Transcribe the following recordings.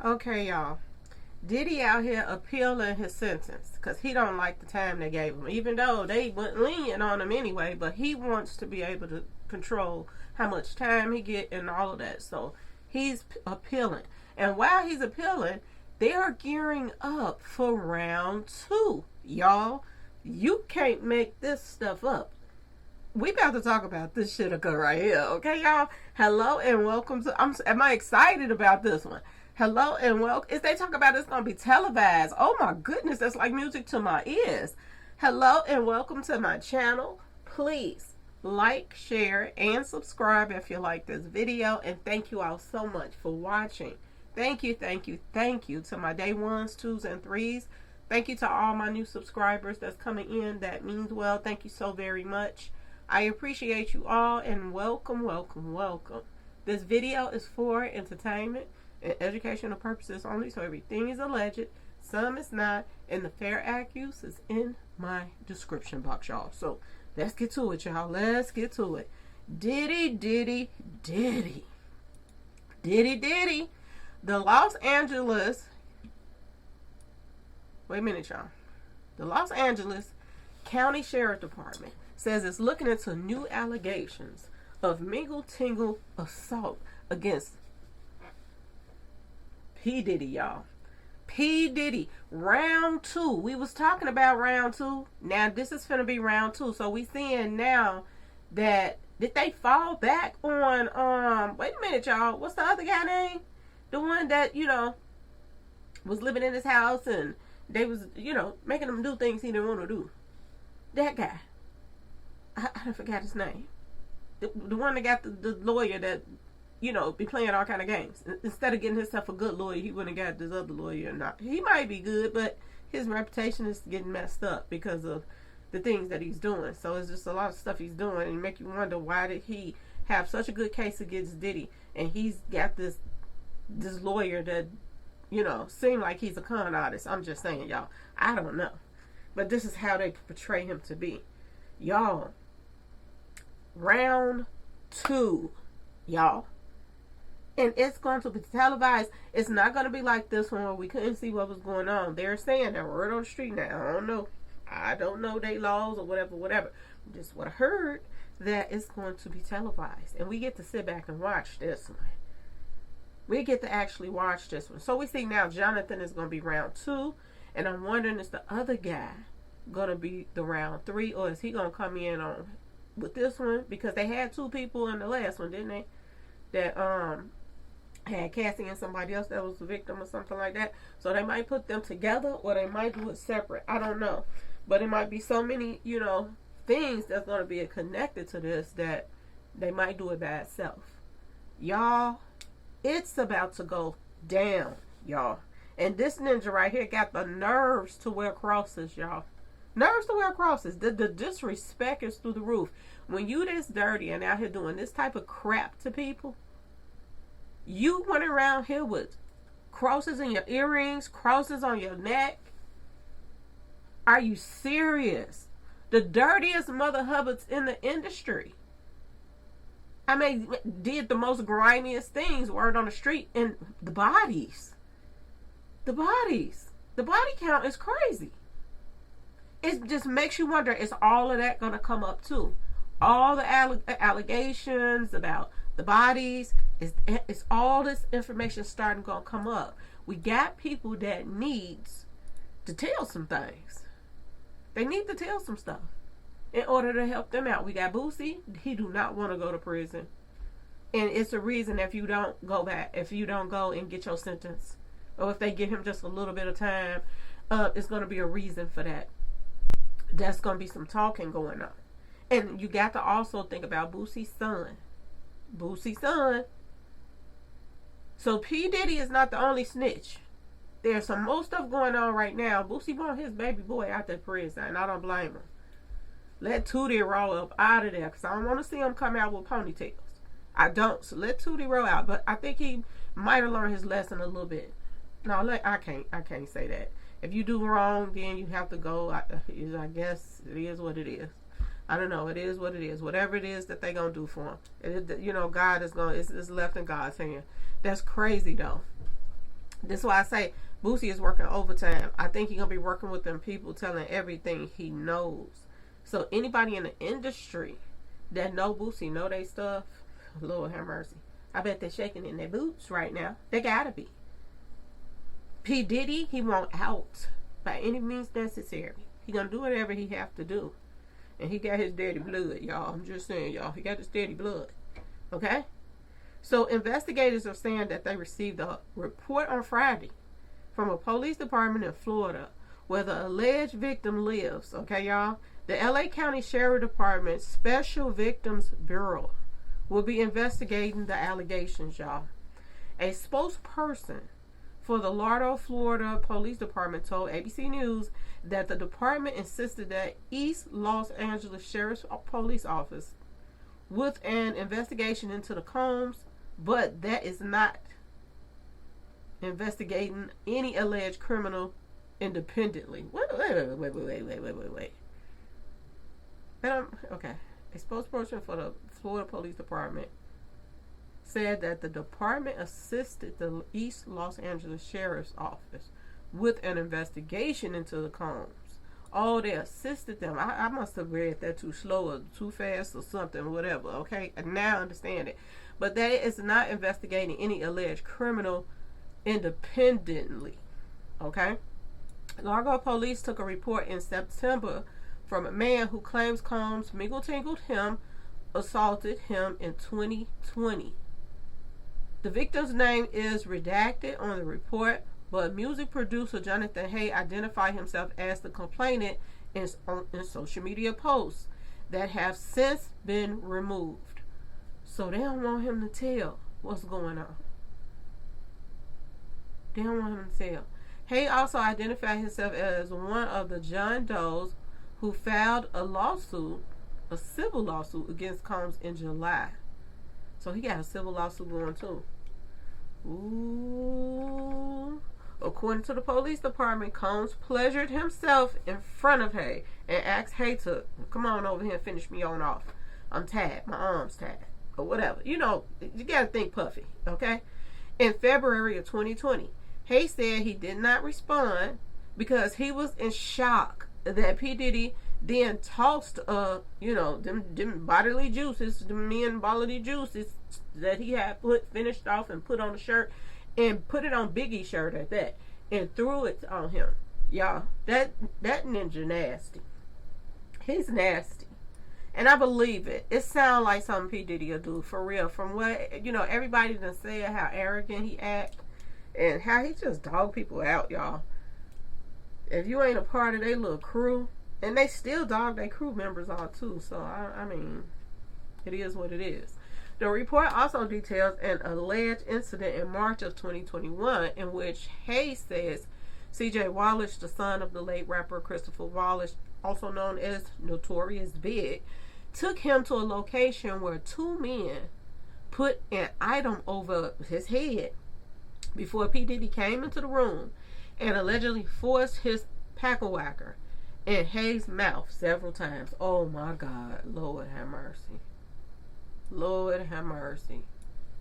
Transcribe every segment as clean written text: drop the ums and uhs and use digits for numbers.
Okay, y'all. Diddy out here appealing his sentence because he don't like the time they gave him, even though they went lenient on him anyway. But he wants to be able to control how much time he get and all of that. So he's appealing, and while he's appealing, they are gearing up for round two, y'all. You can't make this stuff up. We about to talk about this shit occur right here, okay, y'all? Hello and welcome to. Am I excited about this one? Hello and welcome. If they talk about it's gonna be televised, oh my goodness, that's like music to my ears. Hello and welcome to my channel. Please like, share, and subscribe if you like this video. And thank you all so much for watching. Thank you, thank you, thank you to my day ones, twos, and threes. Thank you to all my new subscribers that's coming in. That means well. Thank you so very much. I appreciate you all and welcome, welcome, welcome. This video is for entertainment and educational purposes only, so everything is alleged, some is not, and the fair act use is in my description box, y'all. So let's get to it, y'all. Let's get to it. Diddy, Diddy, Diddy. Diddy, Diddy. The Los Angeles, wait a minute, y'all. The Los Angeles County Sheriff Department says it's looking into new allegations of mingle-tingle assault against P. Diddy, y'all. P. Diddy. Round two. We was talking about round two. Now, this is finna be round two. So, we seeing now that, did they fall back on, wait a minute, y'all. What's the other guy name? The one that, was living in his house and they was, making him do things he didn't want to do. That guy. I forgot his name. The one that got the lawyer that, be playing all kind of games. Instead of getting himself a good lawyer, he wouldn't have got this other lawyer or not. He might be good, but his reputation is getting messed up because of the things that he's doing. So it's just a lot of stuff he's doing and make you wonder, why did he have such a good case against Diddy and he's got this lawyer that, seem like he's a con artist. I'm just saying, y'all. I don't know. But this is how they portray him to be. Y'all. Round two, y'all. And it's going to be televised. It's not going to be like this one where we couldn't see what was going on. They're saying that word on the street now. I don't know they laws or whatever. Just what I heard, that it's going to be televised. And we get to sit back and watch this one. We get to actually watch this one. So we see now Jonathan is going to be round two. And I'm wondering, is the other guy going to be the round three? Or is he going to come in on with this one? Because they had two people in the last one, didn't they? That had Cassie and somebody else that was the victim or something like that. So they might put them together or they might do it separate. I don't know. But it might be so many, things that's going to be connected to this that they might do it by itself. Y'all, it's about to go down, y'all. And this ninja right here got the nerves to wear crosses, y'all. Nerves to wear crosses. The disrespect is through the roof. When you this dirty and out here doing this type of crap to people, you went around here with crosses in your earrings, crosses on your neck. Are you serious? The dirtiest mother hubbards in the industry. I mean, did the most grimiest things, word on the street, and the bodies. The bodies. The body count is crazy. It just makes you wonder, is all of that going to come up too? All the allegations about the bodies, is all this information starting going to come up? We got people that needs to tell some things. They need to tell some stuff in order to help them out. We got Boosie. He do not want to go to prison. And it's a reason if you don't go back, if you don't go and get your sentence, or if they give him just a little bit of time, it's going to be a reason for that. That's going to be some talking going on. And you got to also think about Boosie's son. Boosie's son. So P. Diddy is not the only snitch. There's some more stuff going on right now. Boosie want his baby boy out that prison, and I don't blame him. Let Tootie roll up out of there, because I don't want to see him come out with ponytails. I don't. So let Tootie roll out. But I think he might have learned his lesson a little bit. No, I can't say that. If you do wrong, then you have to go. I guess it is what it is. I don't know. It is what it is. Whatever it is that they gonna do for him, God is gonna. It's left in God's hand. That's crazy though. This is why I say Boosie is working overtime. I think he's going to be working with them people telling everything he knows. So anybody in the industry that know Boosie, know they stuff, Lord have mercy. I bet they're shaking in their boots right now. They gotta be. P. Diddy, he won't out by any means necessary. He gonna do whatever he have to do. And he got his dirty blood, y'all. I'm just saying, y'all. He got his dirty blood. Okay? So investigators are saying that they received a report on Friday from a police department in Florida where the alleged victim lives. Okay, y'all? The LA County Sheriff Department Special Victims Bureau will be investigating the allegations, y'all. A spokesperson for the Lauderdale, Florida Police Department told ABC News that the department insisted that East Los Angeles Sheriff's Police Office with an investigation into the Combs, but that is not investigating any alleged criminal independently. Wait. Okay. A spokesperson for the Florida Police Department said that the department assisted the East Los Angeles Sheriff's Office with an investigation into the Combs. Oh, they assisted them. I must have read that too slow or too fast or something, whatever. Okay, and now I understand it. But that is not investigating any alleged criminal independently. Okay? Largo police took a report in September from a man who claims Combs mingle-tingled him, assaulted him in 2020. The victim's name is redacted on the report, but music producer Jonathan Hay identified himself as the complainant in social media posts that have since been removed. So they don't want him to tell what's going on. They don't want him to tell. Hay also identified himself as one of the John Does who filed a civil lawsuit against Combs in July. So he got a civil lawsuit going too. Ooh. According to the police department, Combs pleasured himself in front of Hay and asked Hay to come on over here and finish me on off. I'm tired. My arm's tired. Or whatever. You know, you gotta think puffy, okay? In February of 2020, Hay said he did not respond because he was in shock that P. Diddy then tossed them bodily juices, the men bodily juices that he had finished off and put on the shirt and put it on Biggie's shirt at that and threw it on him. Y'all, that ninja nasty. He's nasty. And I believe it. It sounds like something P. Diddy will do, for real. From what, everybody done said how arrogant he act and how he just dog people out, y'all. If you ain't a part of their little crew, and they still dog their crew members out too, so I mean, it is what it is. The report also details an alleged incident in March of 2021 in which Hayes says C.J. Wallace, the son of the late rapper Christopher Wallace, also known as Notorious Big, took him to a location where two men put an item over his head before P. Diddy came into the room and allegedly forced his pack-a-whacker in Hayes' mouth several times. Oh my God. Lord have mercy. Lord have mercy.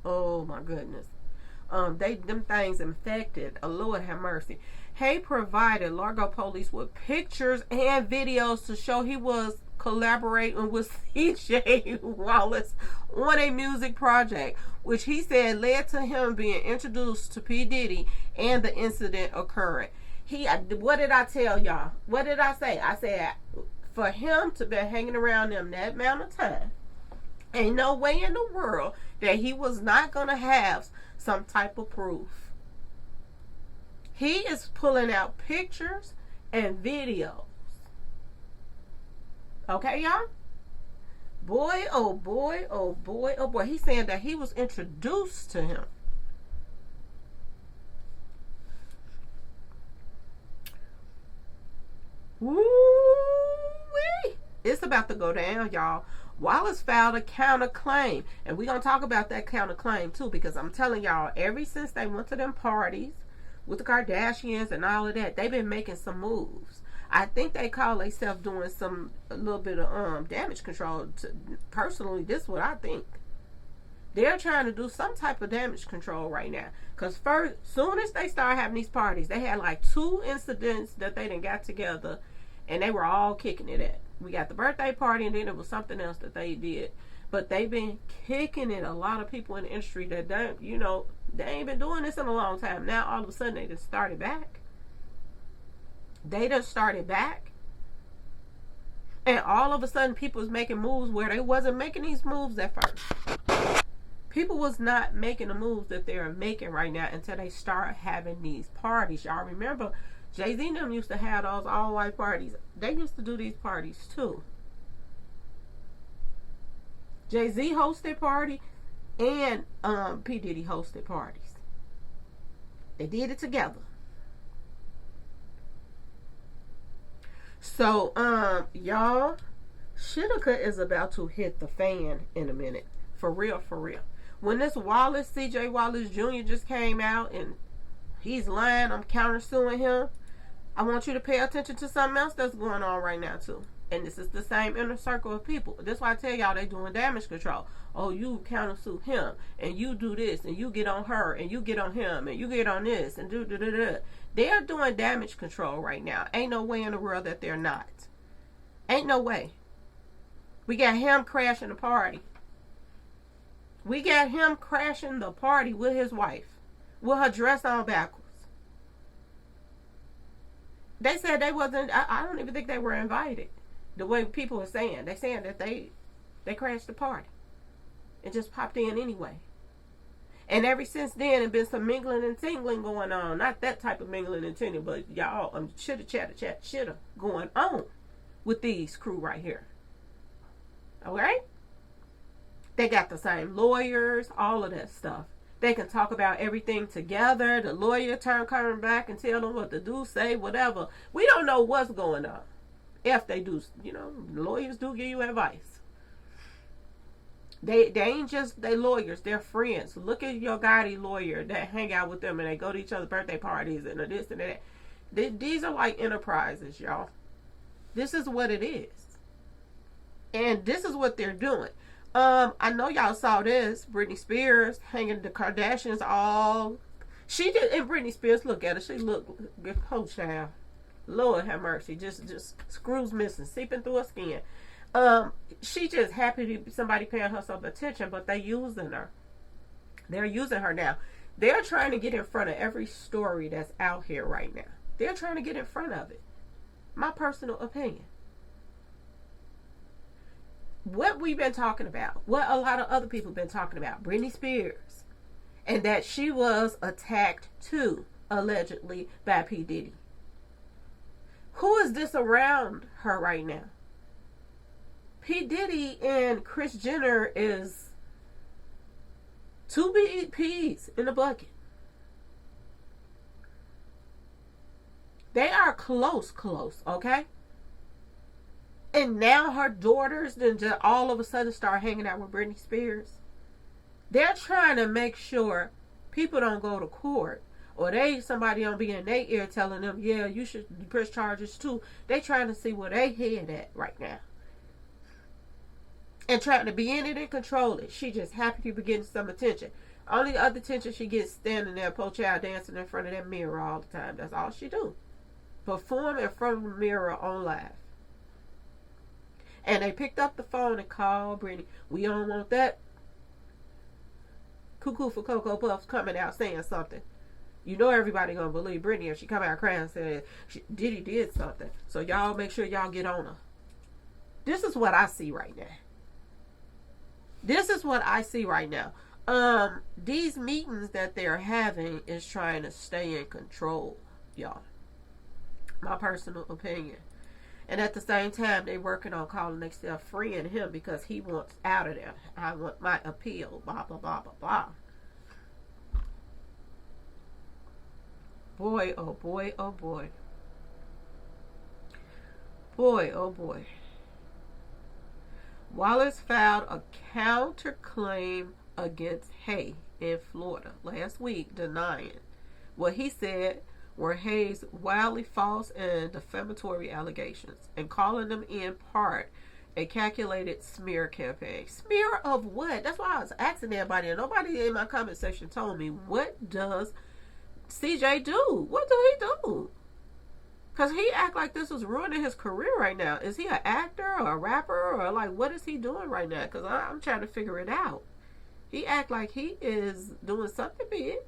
Oh my goodness. Them things infected. Lord have mercy. Hay provided Largo police with pictures and videos to show he was collaborating with C.J. Wallace on a music project, which he said led to him being introduced to P. Diddy and the incident occurring. What did I tell y'all? What did I say? I said for him to be hanging around them that amount of time, ain't no way in the world that he was not going to have some type of proof. He is pulling out pictures and videos. Okay, y'all? Boy, oh boy, oh boy, oh boy. He's saying that he was introduced to him. Woo-wee. It's about to go down, y'all. Wallace filed a counterclaim, and we're going to talk about that counterclaim too, because I'm telling y'all, ever since they went to them parties with the Kardashians and all of that, they've been making some moves. I think they call themselves doing a little bit of damage control. Personally, this is what I think. They're trying to do some type of damage control right now. Because first, soon as they start having these parties, they had like 2 incidents that they done got together, and they were all kicking it at. We got the birthday party, and then it was something else that they did. But they've been kicking it. A lot of people in the industry that don't, they ain't been doing this in a long time. Now all of a sudden they just started back. They just started back. And all of a sudden people was making moves where they wasn't making these moves at first. People was not making the moves that they're making right now until they start having these parties. Y'all remember Jay Z and them used to have those all white parties. They used to do these parties too. Jay Z hosted party and P. Diddy hosted parties. They did it together. So, y'all, Shinika is about to hit the fan in a minute. For real, for real. When this Wallace, CJ Wallace Jr. just came out and he's lying, I'm countersuing him. I want you to pay attention to something else that's going on right now, too. And this is the same inner circle of people. That's why I tell y'all they doing damage control. Oh, you countersue him, and you do this, and you get on her, and you get on him, and you get on this, and do. They're doing damage control right now. Ain't no way in the world that they're not. Ain't no way. We got him crashing the party. We got him crashing the party with his wife, with her dress on backwards. They said they wasn't. I don't even think they were invited. The way people are saying, they saying that they crashed the party and just popped in anyway. And ever since then, there's been some mingling and tingling going on. Not that type of mingling and tingling, but y'all, chitter going on with these crew right here. Okay? They got the same lawyers, all of that stuff. They can talk about everything together. The lawyer coming back and tell them what to do, say, whatever. We don't know what's going on. If they do, lawyers do give you advice. They ain't just they lawyers, they're friends. Look at your Gotti lawyer that hang out with them and they go to each other's birthday parties and this and that. These are like enterprises, y'all. This is what it is. And this is what they're doing. I know y'all saw this. Britney Spears hanging the Kardashians all. She did, and Britney Spears, look at her. She looked, oh child. Lord have mercy. Just screws missing, seeping through her skin. She just happy to somebody paying her some attention, but they using her. They're using her now. They're trying to get in front of every story that's out here right now. They're trying to get in front of it. My personal opinion. What we've been talking about, what a lot of other people have been talking about, Britney Spears, and that she was attacked too, allegedly, by P. Diddy. Who is this around her right now? P. Diddy and Kris Jenner is 2 big peas in a bucket. They are close, okay? And now her daughters then just all of a sudden start hanging out with Britney Spears. They're trying to make sure people don't go to court. Or somebody don't be in their ear telling them, yeah, you should press charges too. They trying to see where they head at right now. And trying to be in it and control it. She just happy to be getting some attention. Only other attention she gets standing there, poor child dancing in front of that mirror all the time. That's all she do. Perform in front of the mirror on live. And they picked up the phone and called Britney. We don't want that cuckoo for Cocoa Puffs coming out saying something. You know everybody gonna believe Britney if she come out crying and say Diddy did something. So y'all make sure y'all get on her. This is what I see right now. This is what I see right now. These meetings that they're having is trying to stay in control, y'all. My personal opinion. And at the same time, they working on calling themselves freeing him because he wants out of there. I want my appeal, blah, blah, blah, blah, blah. Boy, oh boy, oh boy. Boy, oh boy. Wallace filed a counterclaim against Hay in Florida last week, denying what he said were Hay's wildly false and defamatory allegations and calling them in part a calculated smear campaign. Smear of what? That's why I was asking everybody, and nobody in my comment section told me, what does CJ do? What do he do? Because he act like this is ruining his career right now. Is he an actor or a rapper, or like, what is he doing right now? Because I'm trying to figure it out. He act like he is doing something big.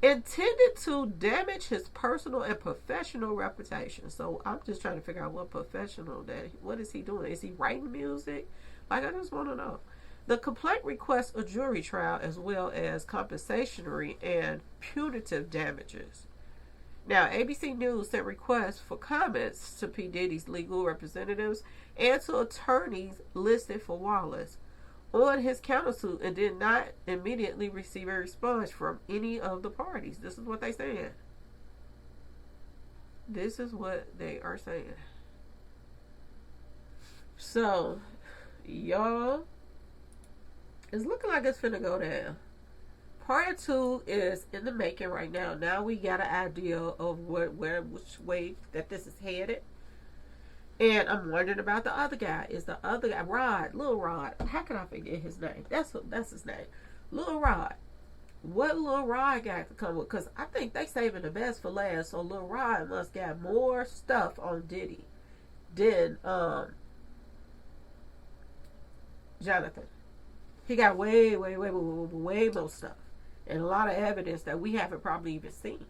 Intended to damage his personal and professional reputation. So I'm just trying to figure out what is he doing? Is he writing music? Like, I just want to know. The complaint requests a jury trial as well as compensatory and punitive damages. Now, ABC News sent requests for comments to P. Diddy's legal representatives and to attorneys listed for Wallace on his countersuit and did not immediately receive a response from any of the parties. This is what they said. This is what they are saying. So, y'all, it's looking like it's finna go down. Part 2 is in the making right now. Now we got an idea of which way that this is headed. And I'm wondering about the other guy. Is the other guy Rod, Lil Rod? How can I forget his name? That's his name, Lil Rod. What Lil Rod got to come with? Because I think they saving the best for last. So Lil Rod must got more stuff on Diddy than Jonathan. He got way more stuff. And a lot of evidence that we haven't probably even seen.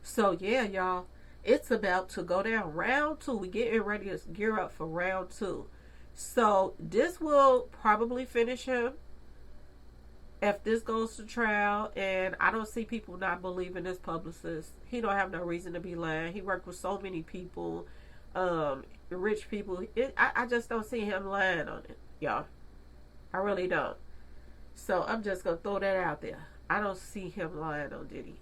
So yeah, y'all, it's about to go down. Round 2. We're getting ready to gear up for round 2. So this will probably finish him if this goes to trial. And I don't see people not believing this publicist. He don't have no reason to be lying. He worked with so many people, rich people. I just don't see him lying on it, y'all. I really don't. So I'm just going to throw that out there. I don't see him lying on Diddy.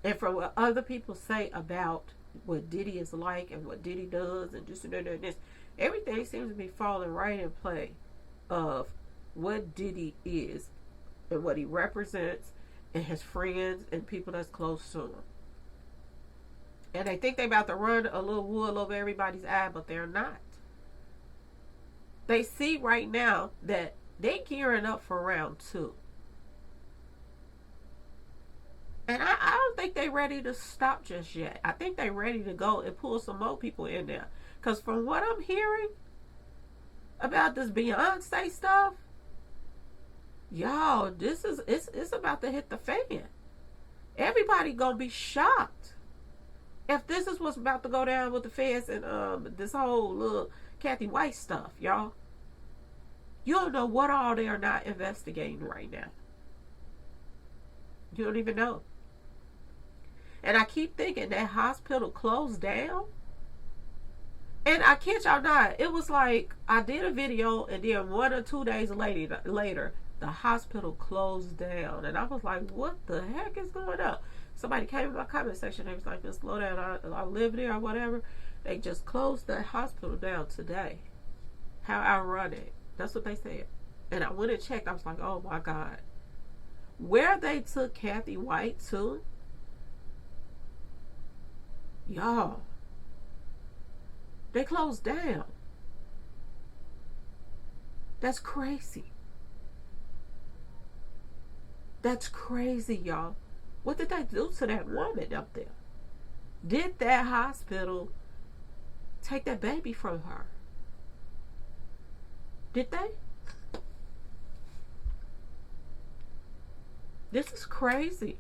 And from what other people say about what Diddy is like and what Diddy does and this and that and this, everything seems to be falling right in play of what Diddy is and what he represents and his friends and people that's close to him. And they think they about to run a little wool over everybody's eye, but they're not. They see right now that they gearing up for round 2. And I don't think they're ready to stop just yet. I think they're ready to go and pull some more people in there. Because from what I'm hearing about this Beyonce stuff, y'all, it's about to hit the fan. Everybody gonna be shocked if this is what's about to go down with the feds and this whole little Kathy White stuff, y'all. You don't know what all they are not investigating right now. You don't even know. And I keep thinking that hospital closed down. And I kid y'all not, it was like I did a video and then 1 or 2 days later, the hospital closed down. And I was like, what the heck is going on? Somebody came in my comment section and was like, just slow down, I live there or whatever. They just closed the hospital down today. How ironic. That's what they said. And I went and checked. I was like, oh my God. Where they took Kathy White to, y'all, they closed down. That's crazy. That's crazy, y'all. What did they do to that woman up there? Did that hospital take that baby from her? Did they? This is crazy.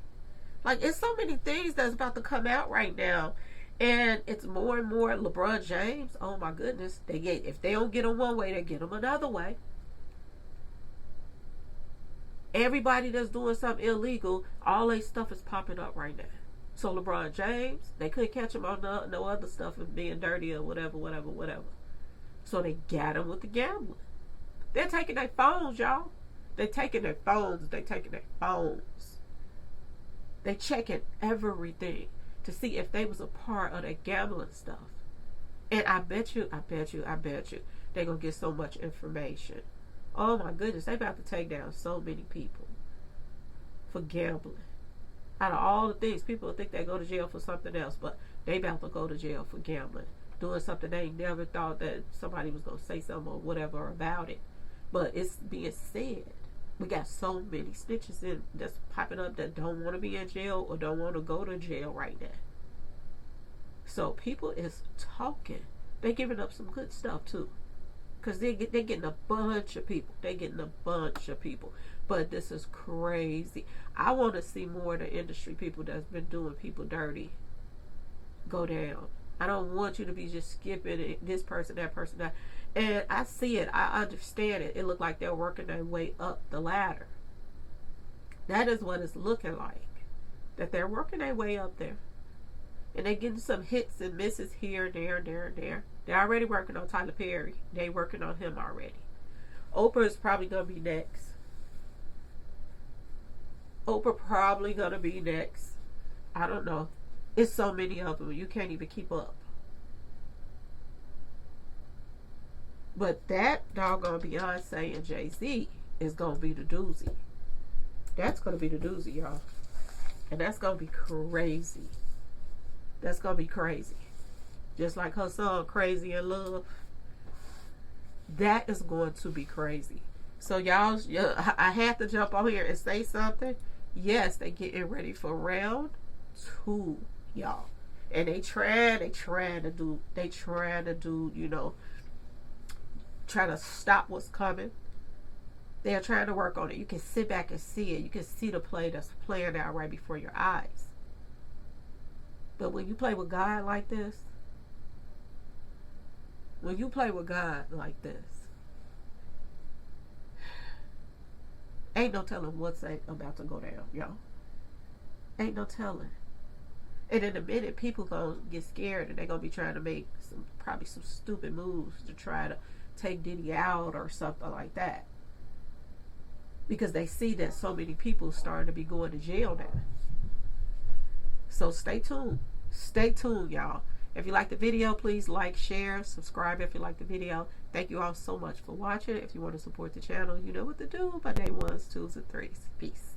Like, it's so many things that's about to come out right now. And it's more and more LeBron James. Oh my goodness. If they don't get him one way, they get him another way. Everybody that's doing something illegal, all their stuff is popping up right now. So LeBron James, they couldn't catch him on no other stuff and being dirty or whatever. So they got him with the gambling. They're taking their phones, y'all. They're taking their phones. They checking everything to see if they was a part of that gambling stuff. And I bet you, they're going to get so much information. Oh my goodness, they about to take down so many people for gambling. Out of all the things, people think they go to jail for something else, but they about to go to jail for gambling. doing something they never thought that somebody was going to say something or whatever about it. But it's being said. We got so many snitches in that's popping up that don't want to be in jail or don't want to go to jail right now. So people is talking. They giving up some good stuff too. Because they getting a bunch of people. They getting a bunch of people. But this is crazy. I want to see more of the industry people that's been doing people dirty go down. I don't want you to be just skipping it, this person, that person, that. And I see it. I understand it. It looked like they're working their way up the ladder. That is what it's looking like. That they're working their way up there. And they're getting some hits and misses here, there, there, there. They're already working on Tyler Perry. They're working on him already. Oprah is probably going to be next. Oprah probably going to be next. I don't know. It's so many of them. You can't even keep up. But that doggone Beyonce and Jay Z is going to be the doozy. That's going to be the doozy, y'all. And that's going to be crazy. That's going to be crazy. Just like her song, Crazy in Love. That is going to be crazy. So y'all, I had to jump on here and say something. Yes, they getting ready for round 2, y'all. And they trying to do, you know, trying to stop what's coming. They're trying to work on it. You can sit back and see it. You can see the play that's playing out right before your eyes. But when you play with God like this, ain't no telling what's about to go down, y'all. Ain't no telling. And in a minute, people gonna get scared and they're gonna be trying to make probably some stupid moves to try to take Diddy out or something like that. Because they see that so many people starting to be going to jail now. So stay tuned. Stay tuned, y'all. If you like the video, please like, share, subscribe if you like the video. Thank you all so much for watching. If you want to support the channel, you know what to do. My day 1s, 2s, and 3s. Peace.